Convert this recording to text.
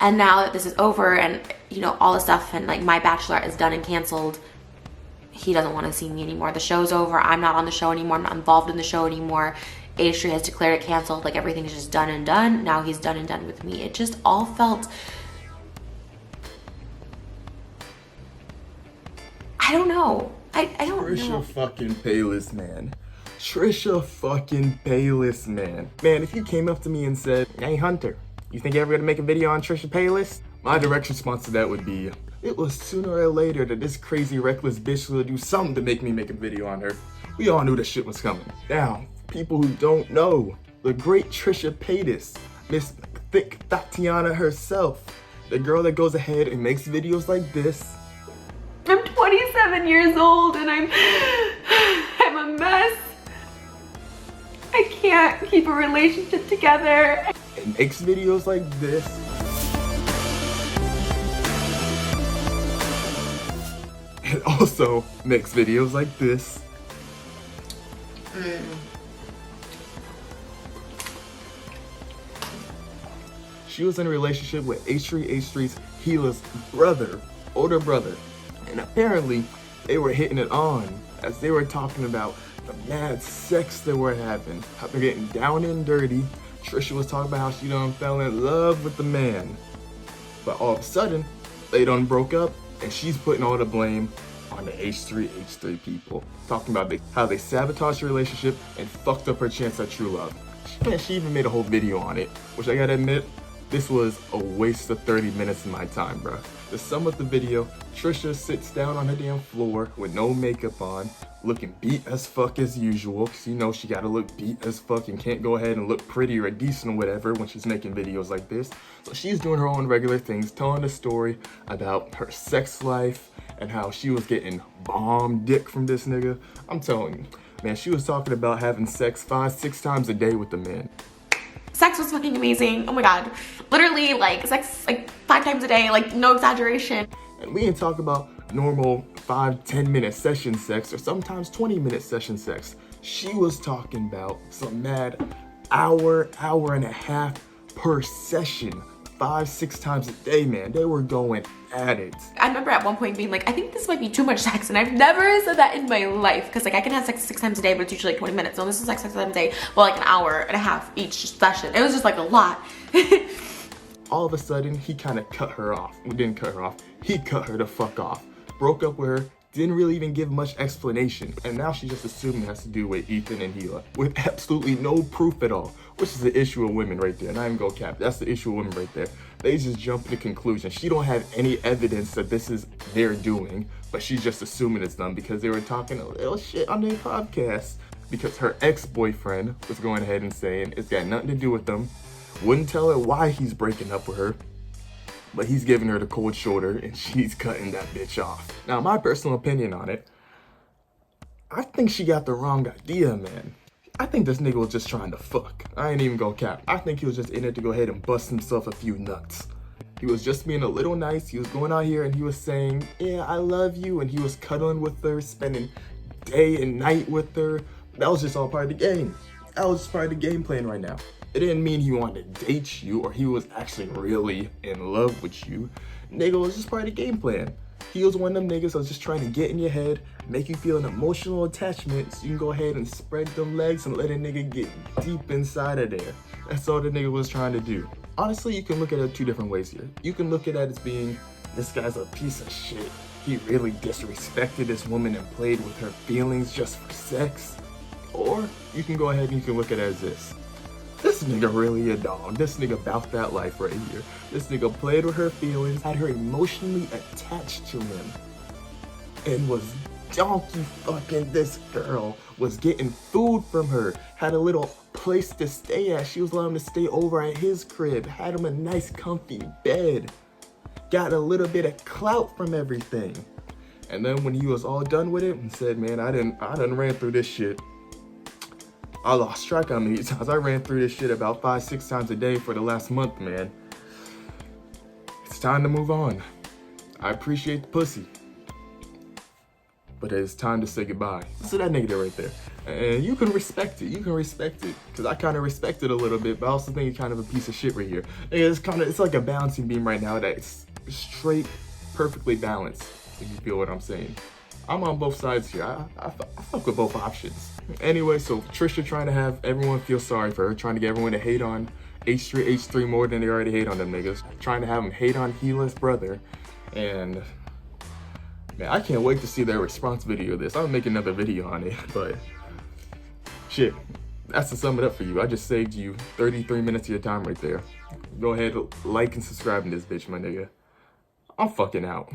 And now that this is over and, you know, all the stuff and like my Bachelorette is done and canceled, he doesn't want to see me anymore. The show's over. I'm not on the show anymore. I'm not involved in the show anymore. H3 has declared it canceled. Like everything is just done and done. Now he's done and done with me. It just all felt, I don't know. I don't know. Trisha fucking Paytas, man. Trisha fucking Paytas, man. Man, if you came up to me and said, hey Hunter, you think you're ever gonna make a video on Trisha Paytas? My direct response to that would be, it was sooner or later that this crazy reckless bitch would do something to make me make a video on her. We all knew that shit was coming. Now, people who don't know, the great Trisha Paytas, Miss Thick Tatiana herself, the girl that goes ahead and makes videos like this. I'm 27 years old and I'm a mess. I can't keep a relationship together. And makes videos like this. And also makes videos like this. She was in a relationship with H3H3's Gila's brother, older brother. And apparently they were hitting it on as they were talking about the mad sex they were having, how they're getting down and dirty. Trisha was talking about how she done fell in love with the man. But all of a sudden, they done broke up and she's putting all the blame on the H3H3 people. Talking about how they sabotaged her relationship and fucked up her chance at true love. She even made a whole video on it, which I gotta admit, this was a waste of 30 minutes of my time, bruh. To sum up the video, Trisha sits down on her damn floor with no makeup on, looking beat as fuck as usual, cause you know she gotta look beat as fuck and can't go ahead and look pretty or decent or whatever when she's making videos like this. So she's doing her own regular things, telling a story about her sex life and how she was getting bomb dick from this nigga. I'm telling you, man, she was talking about having sex 5-6 times a day with the man. Sex was fucking amazing. Oh my god. Literally, like, sex like 5 times a day, like, no exaggeration. And we ain't talk about normal 5-10 minute session sex or sometimes 20-minute session sex. She was talking about some mad hour and a half per session. 5-6 times a day, man. They were going at it. I remember at one point being like, I think this might be too much sex, and I've never said that in my life, because like I can have sex 6 times a day, but it's usually like 20 minutes. So this is like 6 times a day, well, like an hour and a half each session. It was just like a lot. All of a sudden, he kind of cut her off. We didn't cut her off. He cut her the fuck off. Broke up with her. Didn't really even give much explanation. And now she just assumed it has to do with Ethan and Gila with absolutely no proof at all. Which is the issue of women right there. Not even go cap. That's the issue of women right there. They just jump to conclusions. She don't have any evidence that this is their doing, but she's just assuming it's them because they were talking a little shit on their podcast. Because her ex-boyfriend was going ahead and saying it's got nothing to do with them. Wouldn't tell her why he's breaking up with her. But he's giving her the cold shoulder and she's cutting that bitch off. Now, my personal opinion on it, I think she got the wrong idea, man. I think this nigga was just trying to fuck. I ain't even gonna cap. I think he was just in it to go ahead and bust himself a few nuts. He was just being a little nice. He was going out here and he was saying, yeah, I love you. And he was cuddling with her, spending day and night with her. That was just all part of the game. That was just part of the game plan right now. It didn't mean he wanted to date you or he was actually really in love with you. Nigga, was just part of the game plan. He was one of them niggas that was just trying to get in your head, make you feel an emotional attachment so you can go ahead and spread them legs and let a nigga get deep inside of there. That's all the nigga was trying to do. Honestly, you can look at it 2 different ways here. You can look at it as being, this guy's a piece of shit. He really disrespected this woman and played with her feelings just for sex. Or you can go ahead and you can look at it as this. This nigga really a dog. This nigga about that life right here. This nigga played with her feelings, had her emotionally attached to him, and was donkey fucking this girl, was getting food from her, had a little place to stay at. She was allowing him to stay over at his crib, had him a nice comfy bed, got a little bit of clout from everything. And then when he was all done with it and said, man, I done ran through this shit. I lost track how many times. I ran through this shit about 5-6 times a day for the last month, man. It's time to move on. I appreciate the pussy, but it's time to say goodbye. So that nigga right there. And you can respect it. You can respect it. Because I kind of respect it a little bit, but I also think it's kind of a piece of shit right here. It's like a balancing beam right now that's straight, perfectly balanced, if you feel what I'm saying. I'm on both sides here. I fuck with both options. Anyway, so Trisha trying to have everyone feel sorry for her, trying to get everyone to hate on H3H3 more than they already hate on them niggas. Trying to have them hate on Gila's brother. And man, I can't wait to see their response video of this. I'll make another video on it, but shit, that's to sum it up for you. I just saved you 33 minutes of your time right there. Go ahead, like and subscribe in this bitch, my nigga. I'm fucking out.